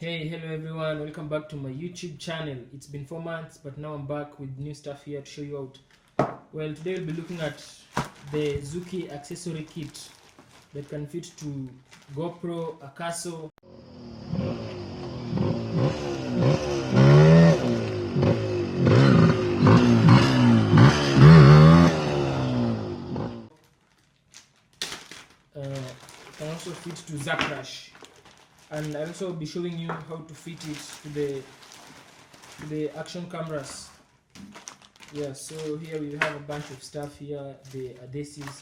Hey, hello everyone, welcome back to my YouTube channel. It's been 4 months, but now I'm back with new stuff here to show you out. Well, today we'll be looking at the ZOOKI accessory kit that can fit to GoPro, ACCESSORY, can also fit to ZOOKI, and I'll also be showing you how to fit it to the action cameras. Yeah, so here we have a bunch of stuff here, the adhesives.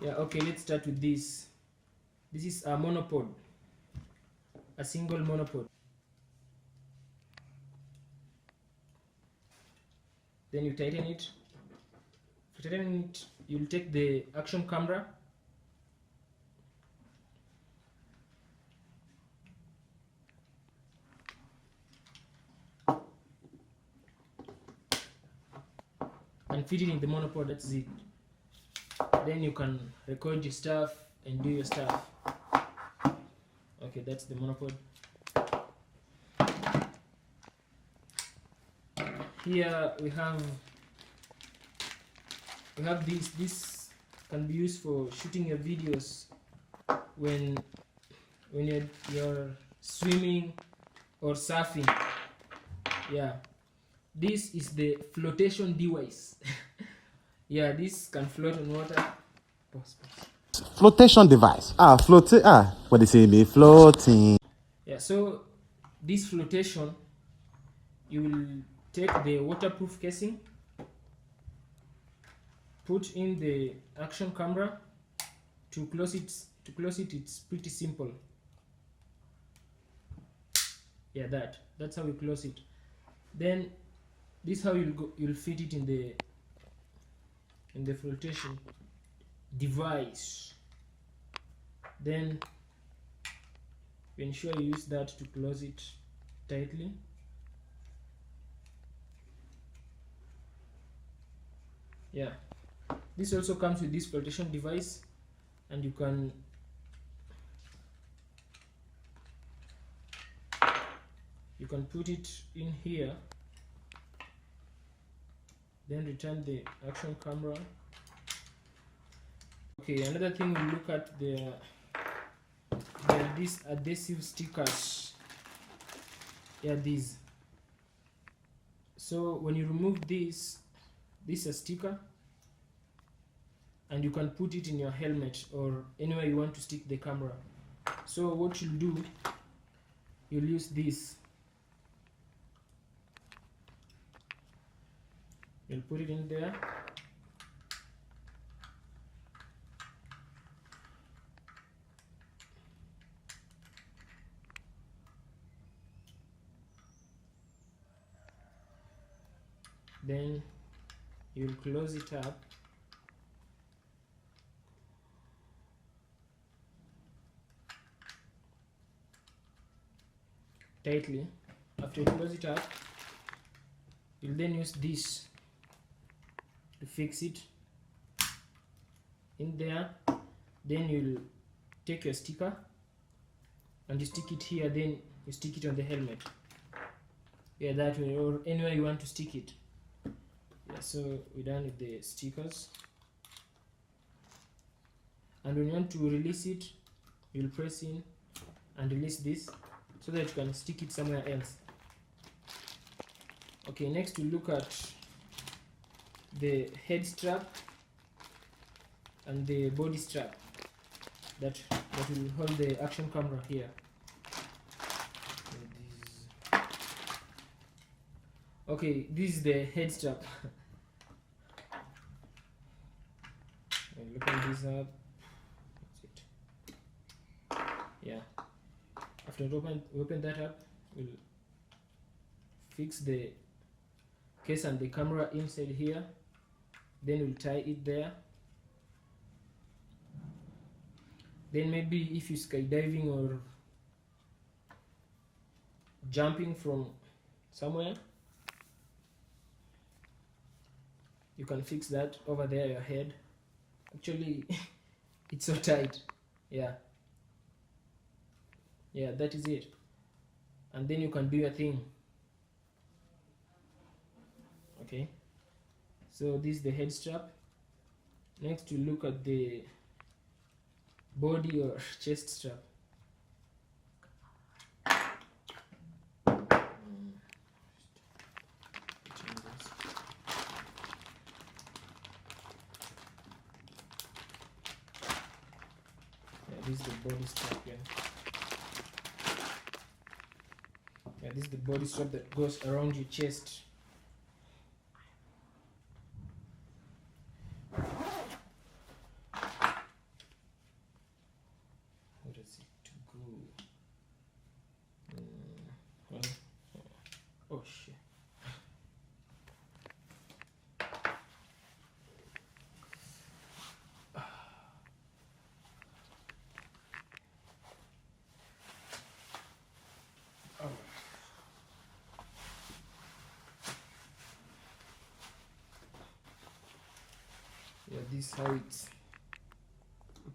Yeah, okay, let's start with this. This is a monopod, a single monopod. Then you tighten it. To tighten it, you'll take the action camera, and fit it in the monopod. That's it. Then you can record your stuff and do your stuff. Okay, that's the monopod. Here we have this. This can be used for shooting your videos when you're swimming or surfing. Yeah, this is the flotation device. Yeah, this can float on water. Flotation device. Floating. What they say, me floating. Yeah, so this flotation, you will take the waterproof casing, put in the action camera. To close it, it's pretty simple. Yeah, that's how you close it. Then this is how you'll fit it in the flotation device. Then ensure you use that to close it tightly. Yeah, this also comes with this flotation device, and you can put it in here, then return the action camera. Okay, another thing we look at, there are these adhesive stickers. Yeah, these. So when you remove this is a sticker, and you can put it in your helmet or anywhere you want to stick the camera. So what you'll do, you'll use this. You'll put it in there. Then you'll close it up. Tightly. After you close it up, you'll then use this to fix it in there. Then you'll take your sticker and you stick it here, then you stick it on the helmet. Yeah, that way, or anywhere you want to stick it. Yeah, so we're done with the stickers. And when you want to release it, you'll press in and release this so that you can stick it somewhere else. Okay, next we look at the head strap and the body strap that will hold the action camera here. Okay, this is the head strap. Look at this up. That's it. Yeah. After we open that up, we'll fix the case and the camera inside here. Then we'll tie it there. Then maybe if you're skydiving or jumping from somewhere, you can fix that over there, your head. Actually, it's so tight. Yeah. Yeah, that is it. And then you can do your thing. Okay, so this is the head strap. Next you look at the body or chest strap. This is the body strap. Yeah, this is the body strap that goes around your chest. Where is it to go? Oh shit. Yeah, this is how it's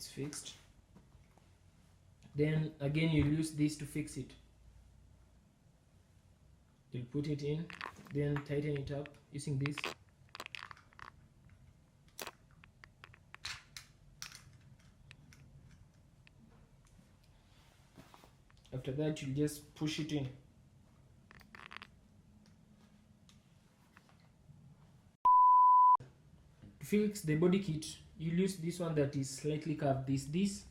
fixed. Then again you'll use this to fix it. You'll put it in, then tighten it up using this. After that you'll just push it in. To fix the body kit, you'll use this one that is slightly curved, this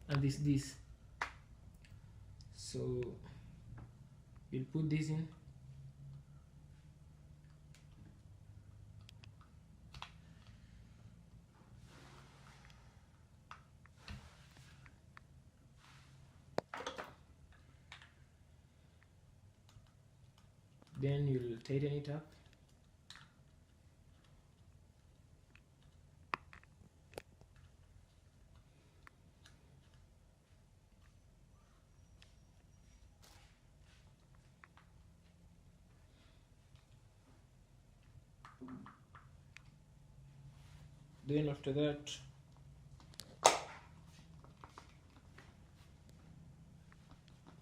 and this. So you'll put this in. Then you'll tighten it up. Then after that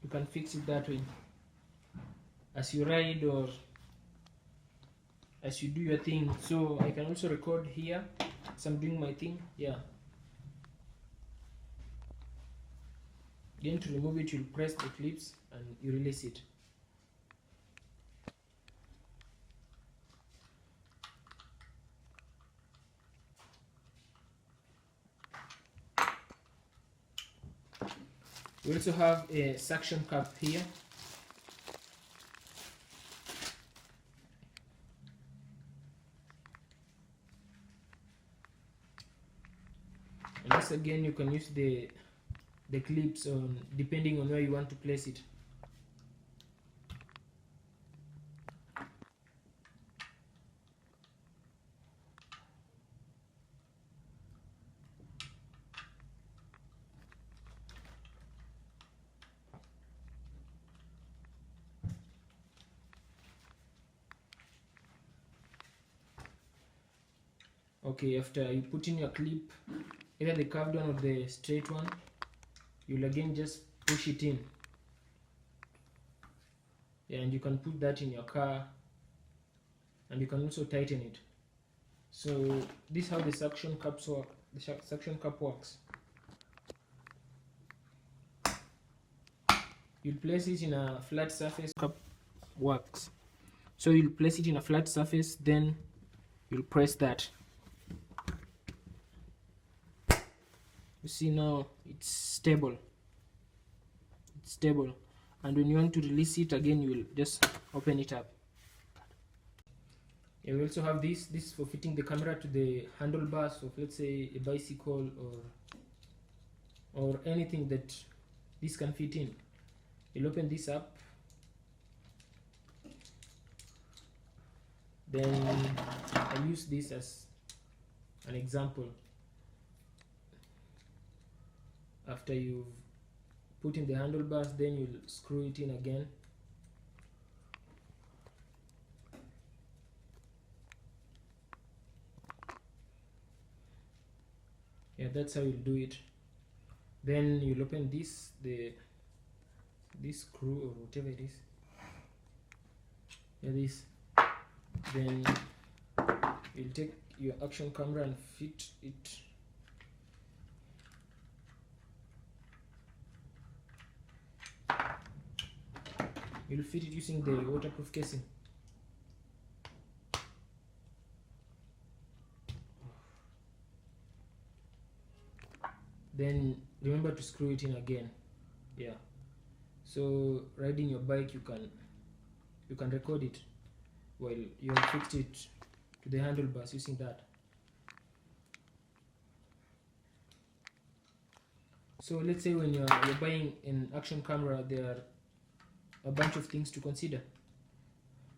you can fix it that way as you ride or as you do your thing. So I can also record here as I'm doing my thing. Yeah. Then to remove it, you'll press the clips and you release it. We also have a suction cup here. And this again you can use the clips on depending on where you want to place it. Okay, after you put in your clip, either the curved one or the straight one, you'll again just push it in. Yeah, and you can put that in your car, and you can also tighten it. So this is how the suction cups work. The suction cup works. You'll place it in a flat surface. Cup works. So you'll place it in a flat surface, then you'll press that. You see now it's stable. It's stable. And when you want to release it again, you will just open it up. And we also have this is for fitting the camera to the handlebars of, let's say, a bicycle or anything that this can fit in. You'll open this up, then I use this as an example. After you've put in the handlebars, then you'll screw it in again. Yeah, that's how you'll do it. Then you'll open this, the this screw or whatever it is. Yeah, this. Then you'll take your action camera and fit it. You'll fit it using the waterproof casing. Then remember to screw it in again. Yeah. So riding your bike, you can record it while you have fixed it to the handlebars using that. So let's say when you're buying an action camera, there are a bunch of things to consider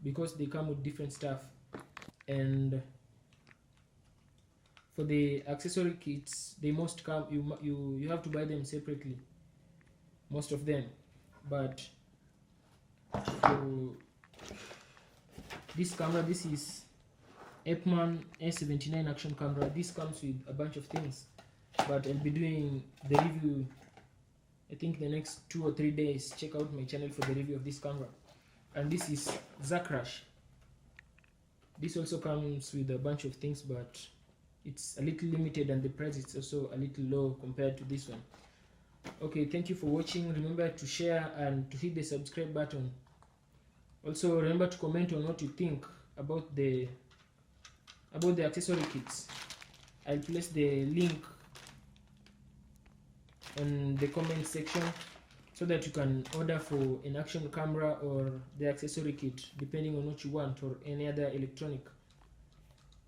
because they come with different stuff, and for the accessory kits, they most come, you have to buy them separately, most of them. But for this camera, this is APEMANA79 action camera. This comes with a bunch of things, but I'll be doing the review I think the next 2 or 3 days. Check out my channel for the review of this camera. And this is ZOOKI. This also comes with a bunch of things, but it's a little limited and the price is also a little low compared to this one. Okay, thank you for watching. Remember to share and to hit the subscribe button. Also remember to comment on what you think about the accessory kits. I'll place the link in the comment section so that you can order for an action camera or the accessory kit depending on what you want, or any other electronic.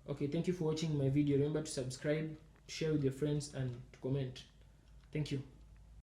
Okay, thank you for watching my video. Remember to subscribe, share with your friends and to comment. Thank you.